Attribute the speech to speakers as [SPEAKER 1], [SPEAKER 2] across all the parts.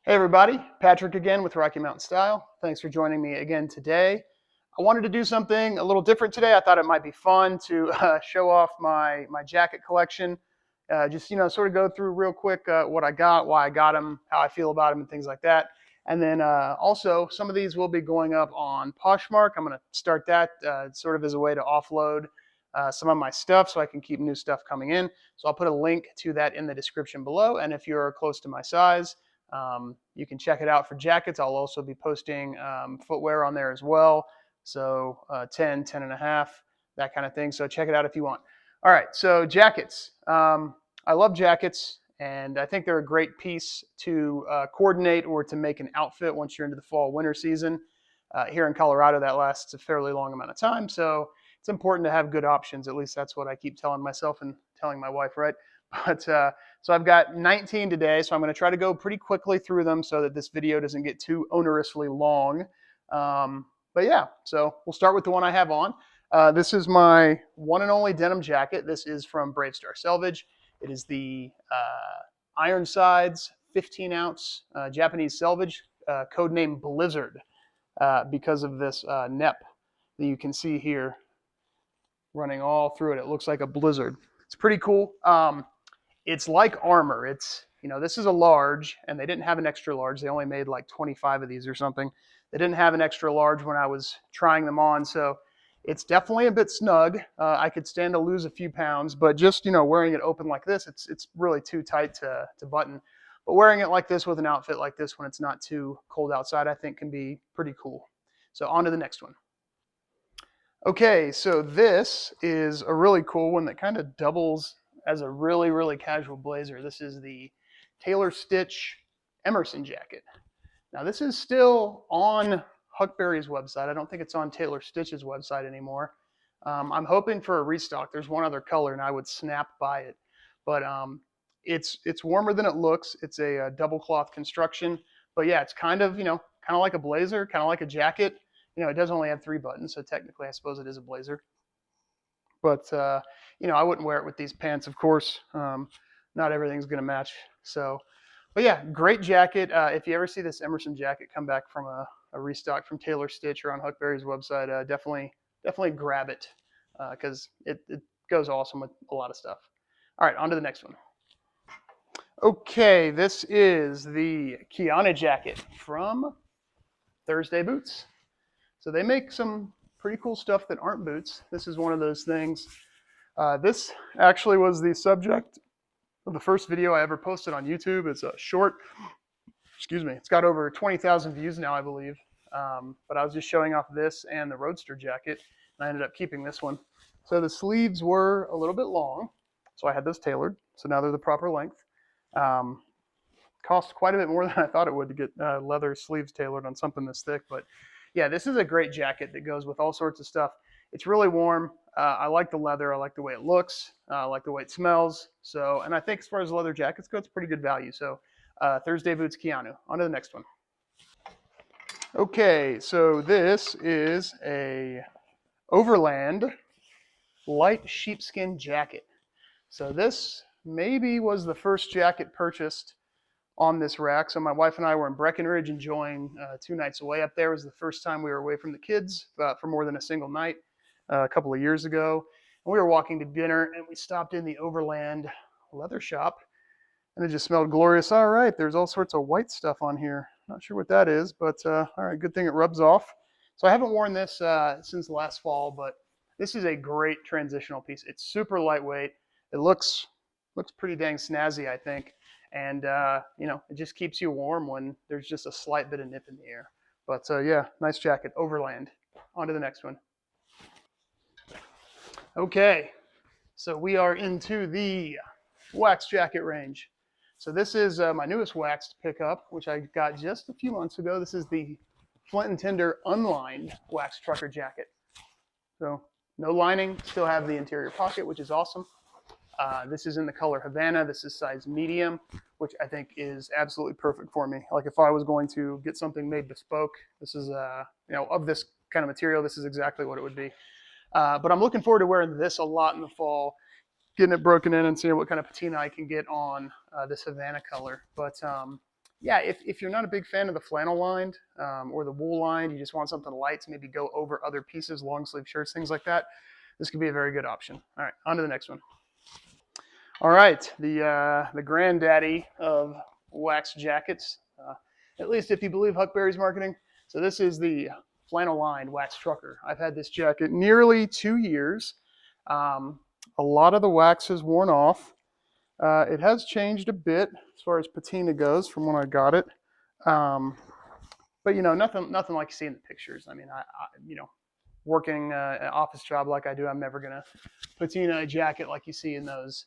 [SPEAKER 1] Hey everybody, Patrick again with Rocky Mountain Style. Thanks for joining me again today. I wanted to do something a little different today. I thought it might be fun to show off my jacket collection. Just, sort of go through real quick what I got, why I got them, how I feel about them, and things like that. And then also, some of these will be going up on Poshmark. I'm going to start that sort of as a way to offload some of my stuff so I can keep new stuff coming in. So I'll put a link to that in the description below. And if you're close to my size, you can check it out for jackets. I'll also be posting footwear on there as well. So 10, 10 and a half, that kind of thing. So check it out if you want. All right, so jackets. I love jackets, and I think they're a great piece to coordinate or to make an outfit once you're into the fall winter season. Here in Colorado, that lasts a fairly long amount of time. So it's important to have good options. At least that's what I keep telling myself and telling my wife, right? But so I've got 19 today, so I'm going to try to go pretty quickly through them so that this video doesn't get too onerously long. But yeah, so we'll start with the one I have on. This is my one and only denim jacket. This is from Selvage. It is the Ironsides 15-ounce Japanese selvage, codename Blizzard, because of this neck that you can see here running all through it. It looks like a blizzard. It's pretty cool. It's like armor. It's, this is a large, and they didn't have an extra large. They only made like 25 of these or something. They didn't have an extra large when I was trying them on, so it's definitely a bit snug. I could stand to lose a few pounds, but just, wearing it open like this, it's really too tight to button. But wearing it like this with an outfit like this when it's not too cold outside, I think can be pretty cool. So on to the next one. Okay, so this is a really cool one that kind of doubles as a really, really casual blazer. This is the Tailor Stitch Emerson jacket. Now this is still on Huckberry's website. I don't think it's on Tailor Stitch's website anymore. I'm hoping for a restock. There's one other color and I would snap by it. But it's warmer than it looks. It's a double cloth construction. But yeah, it's kind of like a blazer, kind of like a jacket. It does only have 3 buttons, so technically I suppose it is a blazer. But, I wouldn't wear it with these pants, of course. Not everything's going to match. So, but yeah, great jacket. If you ever see this Emerson jacket come back from a restock from Tailor Stitch or on Huckberry's website, definitely grab it because it goes awesome with a lot of stuff. All right, on to the next one. Okay, this is the Keanu jacket from Thursday Boots. So they make some pretty cool stuff that aren't boots. This is one of those things. This actually was the subject of the first video I ever posted on YouTube. It's a short, it's got over 20,000 views now, I believe. But I was just showing off this and the Roadster jacket, and I ended up keeping this one. So the sleeves were a little bit long, so I had those tailored. So now they're the proper length. Cost quite a bit more than I thought it would to get leather sleeves tailored on something this thick, but yeah, this is a great jacket that goes with all sorts of stuff. It's really warm. I like the leather. I like the way it looks. I like the way it smells. So, and I think as far as leather jackets go, it's pretty good value. So Thursday Boots Keanu. On to the next one. Okay, so this is a Overland light sheepskin jacket. So this maybe was the first jacket purchased on this rack. So my wife and I were in Breckenridge enjoying 2 nights away up there. It was the first time we were away from the kids for more than a single night a couple of years ago. And we were walking to dinner and we stopped in the Overland leather shop and it just smelled glorious. All right, there's all sorts of white stuff on here. Not sure what that is, but all right, good thing it rubs off. So I haven't worn this since last fall, but this is a great transitional piece. It's super lightweight. It looks pretty dang snazzy, I think. And, it just keeps you warm when there's just a slight bit of nip in the air. But, yeah, nice jacket. Overland. On to the next one. Okay, so we are into the wax jacket range. So this is my newest waxed pickup, which I got just a few months ago. This is the Flint and Tinder Unlined wax trucker jacket. So no lining, still have the interior pocket, which is awesome. This is in the color Havana. This is size medium, which I think is absolutely perfect for me. Like if I was going to get something made bespoke, this is, of this kind of material, this is exactly what it would be. But I'm looking forward to wearing this a lot in the fall, getting it broken in and seeing what kind of patina I can get on this Havana color. But yeah, if you're not a big fan of the flannel lined or the wool lined, you just want something light to maybe go over other pieces, long sleeve shirts, things like that, this could be a very good option. All right, on to the next one. All right, the granddaddy of wax jackets, at least if you believe Huckberry's marketing. So this is the Flannel-Lined wax trucker. I've had this jacket nearly 2 years. A lot of the wax has worn off. It has changed a bit as far as patina goes from when I got it. But you know, nothing like you see in the pictures. I mean, you know, working an office job like I do, I'm never gonna patina a jacket like you see in those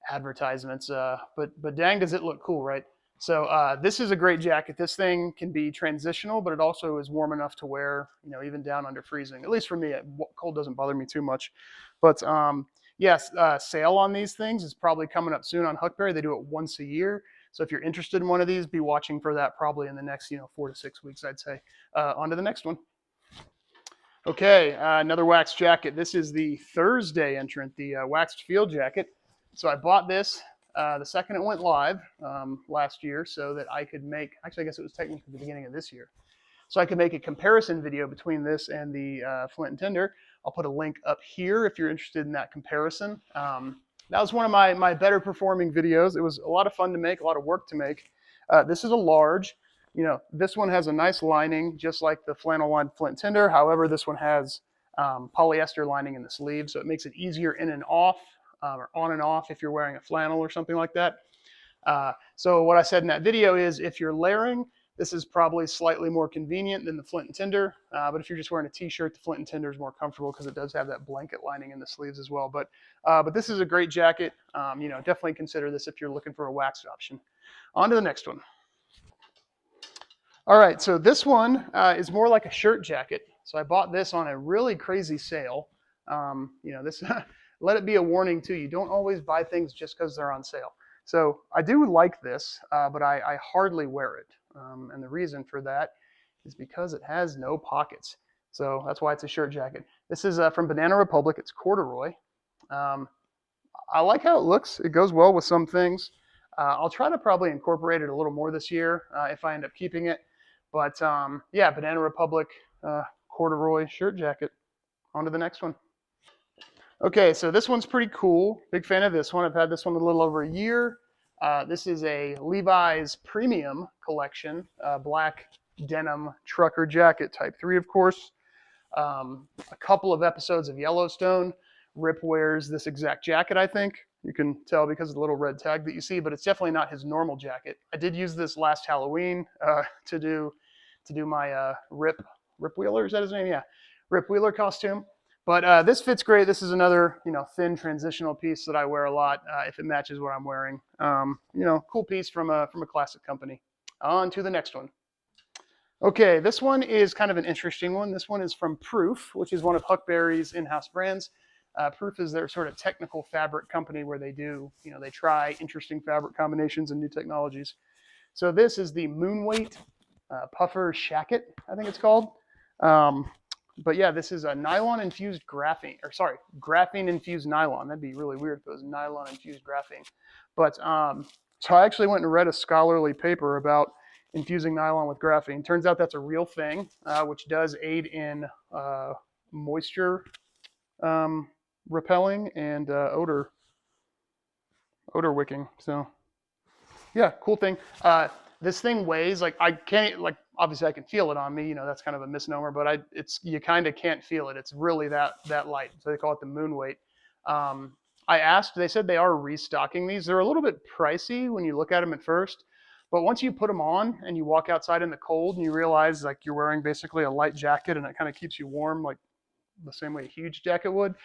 [SPEAKER 1] advertisements. But dang, does it look cool, right? So this is a great jacket. This thing can be transitional, but it also is warm enough to wear, you know, even down under freezing. At least for me, cold doesn't bother me too much. But yes, sale on these things is probably coming up soon on Huckberry. They do it once a year. So if you're interested in one of these, be watching for that probably in the next, you know, 4 to 6 weeks, I'd say. On to the next one. Okay, another wax jacket. This is the Thursday entrant, the waxed field jacket. So I bought this the second it went live last year so that I could make, actually I guess it was technically the beginning of this year, so I could make a comparison video between this and the Flint and Tinder. I'll put a link up here if you're interested in that comparison. That was one of my better performing videos. It was a lot of fun to make, a lot of work to make. This is a large. You know, this one has a nice lining, just like the Flannel-Lined Flint Tinder. However, this one has polyester lining in the sleeve, so it makes it easier in and off, or on and off if you're wearing a flannel or something like that. So what I said in that video is if you're layering, this is probably slightly more convenient than the Flint and Tinder. But if you're just wearing a t-shirt, the Flint and Tinder is more comfortable because it does have that blanket lining in the sleeves as well. But this is a great jacket. You know, definitely consider this if you're looking for a waxed option. On to the next one. All right, so this one is more like a shirt jacket. So I bought this on a really crazy sale. You know, this let it be a warning too. You don't always buy things just because they're on sale. So I do like this, but I hardly wear it. And the reason for that is because it has no pockets. So that's why it's a shirt jacket. This is from Banana Republic. It's corduroy. Um, I like how it looks. It goes well with some things. I'll try to probably incorporate it a little more this year if I end up keeping it. But yeah, Banana Republic corduroy shirt jacket. On to the next one. Okay, so this one's pretty cool. Big fan of this one. I've had this one a little over a year. This is a Levi's premium collection, black denim trucker jacket, type 3, of course. A couple of episodes of Yellowstone. Rip wears this exact jacket, I think. You can tell because of the little red tag that you see, but it's definitely not his normal jacket. I did use this last Halloween to do my Rip Wheeler. Is that his name? Yeah, Rip Wheeler costume. But this fits great. This is another, you know, thin transitional piece that I wear a lot if it matches what I'm wearing. You know, cool piece from a classic company. On to the next one. Okay, this one is kind of an interesting one. This one is from Proof, which is one of Huckberry's in-house brands. Proof is their sort of technical fabric company where they do, you know, they try interesting fabric combinations and new technologies. So this is the Moonweight Puffer Shacket, I think it's called. But yeah, this is a nylon infused graphene, or sorry, graphene infused nylon. That'd be really weird if it was nylon infused graphene. But so I actually went and read a scholarly paper about infusing nylon with graphene. Turns out that's a real thing, which does aid in moisture repelling and odor wicking. So yeah, cool thing. This thing weighs like I can't like obviously I can feel it on me. You know that's kind of a misnomer, but you kind of can't feel it. It's really that light. So they call it the Moonweight. I asked. They said they are restocking these. They're a little bit pricey when you look at them at first, but once you put them on and you walk outside in the cold and you realize like you're wearing basically a light jacket and it kind of keeps you warm like the same way a huge jacket would,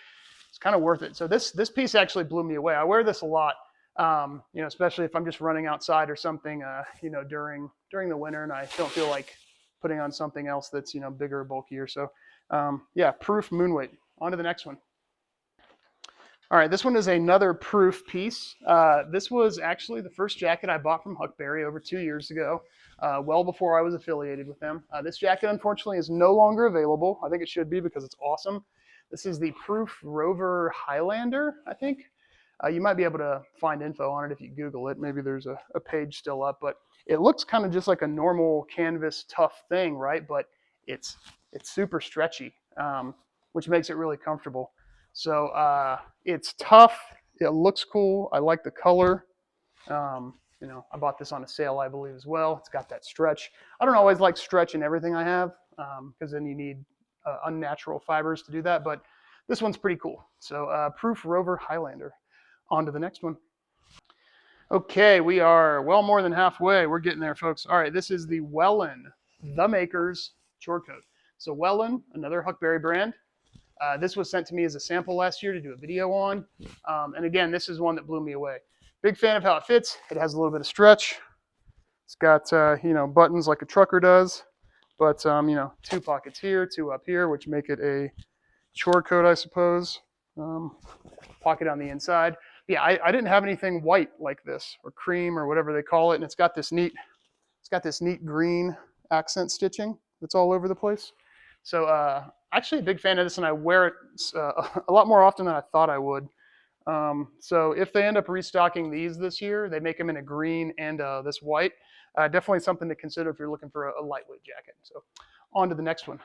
[SPEAKER 1] it's kind of worth it. So this piece actually blew me away. I wear this a lot. You know, especially if I'm just running outside or something, you know, during the winter and I don't feel like putting on something else that's, you know, bigger or bulkier. So yeah, Proof Moonweight. On to the next one. All right, this one is another Proof piece. This was actually the first jacket I bought from Huckberry over 2 years ago, well before I was affiliated with them. This jacket, unfortunately, is no longer available. I think it should be because it's awesome. This is the Proof Rover Highlander, I think. You might be able to find info on it if you Google it. Maybe there's a page still up, but it looks kind of just like a normal canvas tough thing, right? But it's super stretchy, which makes it really comfortable. So it's tough. It looks cool. I like the color. You know, I bought this on a sale, I believe, as well. It's got that stretch. I don't always like stretch in everything I have because then you need unnatural fibers to do that. But this one's pretty cool. So Proof Rover Highlander. On to the next one. Okay, we are well more than halfway. We're getting there, folks. All right, this is the Relwen, the maker's short coat. So Relwen, another Huckberry brand. This was sent to me as a sample last year to do a video on. And again, this is one that blew me away. Big fan of how it fits. It has a little bit of stretch. It's got, you know, buttons like a trucker does. But, you know, 2 pockets here, 2 up here, which make it a short coat, I suppose. Pocket on the inside. Yeah, I didn't have anything white like this, or cream, or whatever they call it. And it's got this neat green accent stitching that's all over the place. So actually a big fan of this, and I wear it a lot more often than I thought I would. So if they end up restocking these this year, they make them in a green and this white. Definitely something to consider if you're looking for a lightweight jacket. So on to the next one.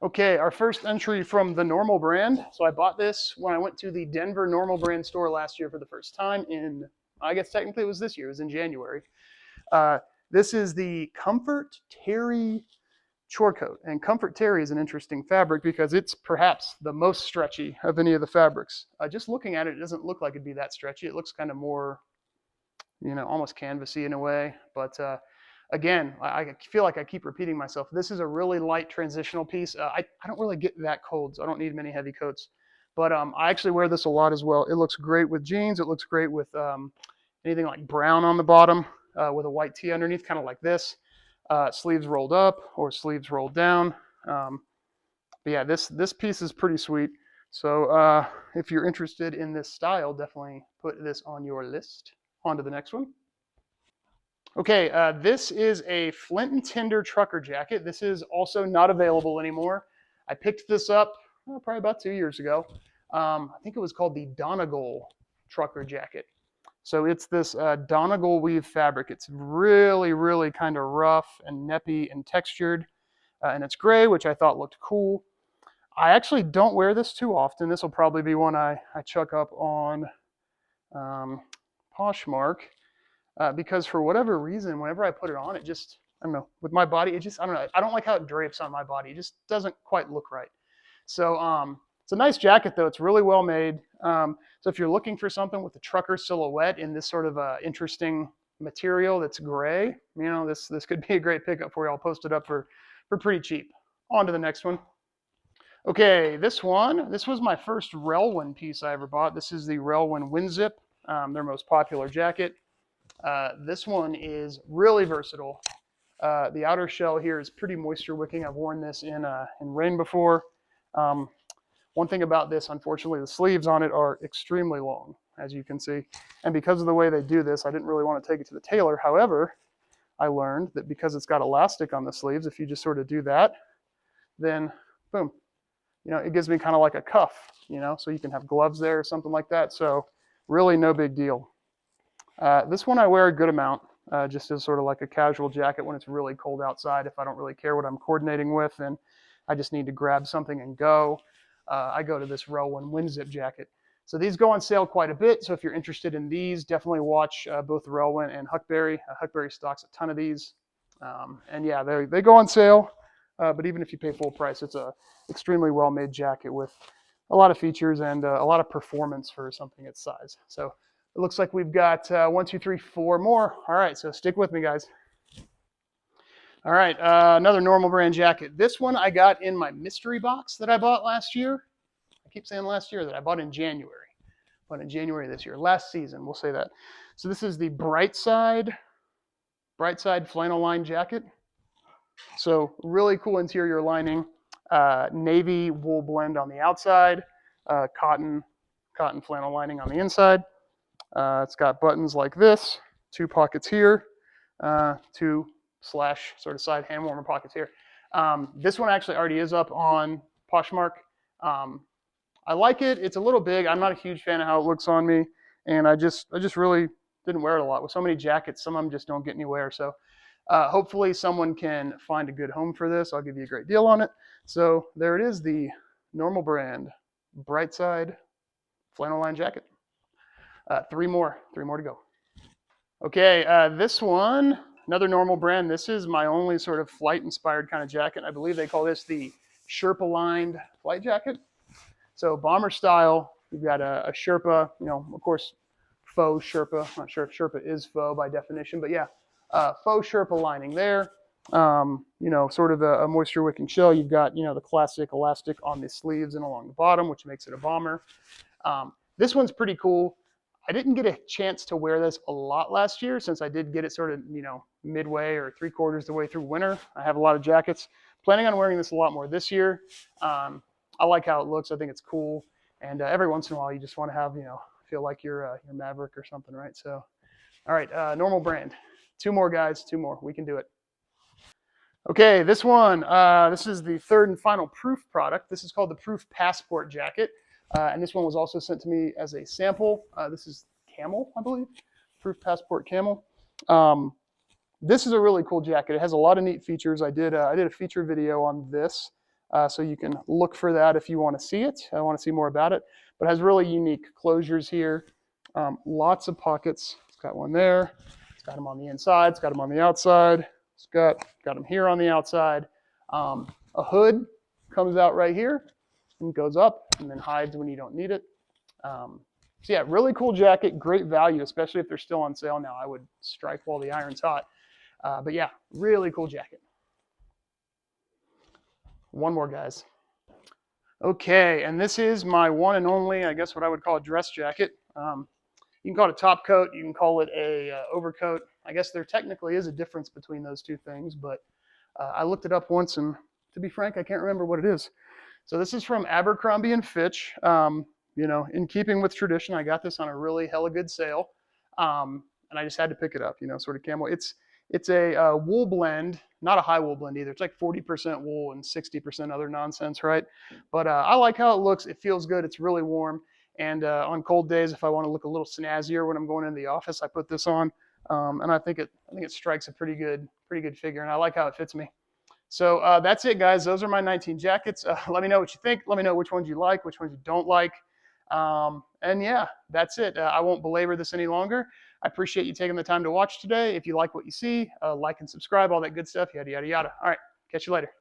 [SPEAKER 1] Okay, our first entry from the Normal brand. So I bought this when I went to the Denver Normal brand store last year for the first time in, I guess technically it was this year, it was in January. This is the Comfort Terry short coat. And Comfort Terry is an interesting fabric because it's perhaps the most stretchy of any of the fabrics. Just looking at it, it doesn't look like it'd be that stretchy. It looks kind of more, you know, almost canvasy in a way. But again, I feel like I keep repeating myself. This is a really light transitional piece. I don't really get that cold, so I don't need many heavy coats. But I actually wear this a lot as well. It looks great with jeans. It looks great with anything like brown on the bottom with a white tee underneath, kind of like this. Sleeves rolled up or sleeves rolled down. But yeah, this piece is pretty sweet. So if you're interested in this style, definitely put this on your list. On to the next one. Okay, this is a Flint and Tinder trucker jacket. This is also not available anymore. I picked this up probably about 2 years ago. I think it was called the Donegal trucker jacket. So it's this Donegal weave fabric. It's really, really kind of rough and neppy and textured. And it's gray, which I thought looked cool. I actually don't wear this too often. This will probably be one I chuck up on Poshmark. Because for whatever reason, whenever I put it on, it just, I don't know, with my body, it just, I don't know, I don't like how it drapes on my body. It just doesn't quite look right. So it's a nice jacket though. It's really well made. So if you're looking for something with a trucker silhouette in this sort of interesting material that's gray, you know, this could be a great pickup for you. I'll post it up for pretty cheap. On to the next one. Okay, this was my first Relwen piece I ever bought. This is the Relwen Windzip, their most popular jacket. This one is really versatile. The outer shell here is pretty moisture wicking. I've worn this in rain before. One thing about this, unfortunately, the sleeves on it are extremely long, as you can see. And because of the way they do this, I didn't really want to take it to the tailor. However, I learned that because it's got elastic on the sleeves, if you just sort of do that, then boom, you know, it gives me kind of like a cuff, you know, so you can have gloves there or something like that. So really no big deal. This one I wear a good amount, just as sort of like a casual jacket when it's really cold outside. If I don't really care what I'm coordinating with and I just need to grab something and go, I go to this Relwen Windzip jacket. So these go on sale quite a bit. So if you're interested in these, definitely watch both Relwen and Huckberry. Huckberry stocks a ton of these. And yeah, they go on sale. But even if you pay full price, it's a extremely well-made jacket with a lot of features and a lot of performance for something its size. So it looks like we've got 1, 2, 3, 4 more. All right, so stick with me, guys. All right, another Normal brand jacket. This one I got in my mystery box that I bought last year. I keep saying last year, that I bought in January. But in January this year, last season, we'll say that. So this is the Brightside Flannel-Lined jacket. So really cool interior lining, navy wool blend on the outside, cotton flannel lining on the inside. It's got buttons like this, 2 pockets here, 2 slash sort of side hand warmer pockets here. This one actually already is up on Poshmark. I like it. It's a little big. I'm not a huge fan of how it looks on me, and I just really didn't wear it a lot. With so many jackets, some of them just don't get anywhere. So hopefully someone can find a good home for this. I'll give you a great deal on it. So there it is, the normal brand Brightside Flannel-Lined jacket. Three more to go. Okay, this one, another normal brand. This is my only sort of flight-inspired kind of jacket. I believe they call this the Sherpa-Lined flight jacket. So bomber style. You've got a Sherpa, of course, faux Sherpa. I'm not sure if Sherpa is faux by definition, but yeah, faux Sherpa lining there. Sort of a moisture-wicking shell. You've got, the classic elastic on the sleeves and along the bottom, which makes it a bomber. This one's pretty cool. I didn't get a chance to wear this a lot last year since I did get it sort of, midway or 3/4 the way through winter. I have a lot of jackets. Planning on wearing this a lot more this year. I like how it looks. I think it's cool. And every once in a while, you just want to have, feel like you're Maverick or something, right? So, all right, normal brand. Two more, guys. Two more. We can do it. Okay, this one. This is the third and final Proof product. This is called the Proof Passport Jacket. And this one was also sent to me as a sample. This is camel, I believe. Proof Passport camel. This is a really cool jacket. It has a lot of neat features. I did a feature video on this. So you can look for that if you want to see it. I want to see more about it. But it has really unique closures here. Lots of pockets. It's got one there. It's got them on the inside. It's got them on the outside. It's got them here on the outside. A hood comes out right here and goes up and then hides when you don't need it. So yeah, really cool jacket. Great value, especially if they're still on sale now. I would strike while the iron's hot. But yeah, really cool jacket. One more, guys. Okay, and this is my one and only, I guess what I would call a dress jacket. You can call it a top coat. You can call it a overcoat. I guess there technically is a difference between those two things, but I looked it up once, and to be frank, I can't remember what it is. So this is from Abercrombie and Fitch. In keeping with tradition, I got this on a really hella good sale, and I just had to pick it up. Sort of camo. It's a wool blend, not a high wool blend either. It's like 40% wool and 60% other nonsense, right? But I like how it looks. It feels good. It's really warm. And on cold days, if I want to look a little snazzier when I'm going into the office, I put this on, and I think it strikes a pretty good figure. And I like how it fits me. So that's it, guys. Those are my 19 jackets. Let me know what you think. Let me know which ones you like, which ones you don't like. And yeah, that's it. I won't belabor this any longer. I appreciate you taking the time to watch today. If you like what you see, like and subscribe, all that good stuff, yada, yada, yada. All right, catch you later.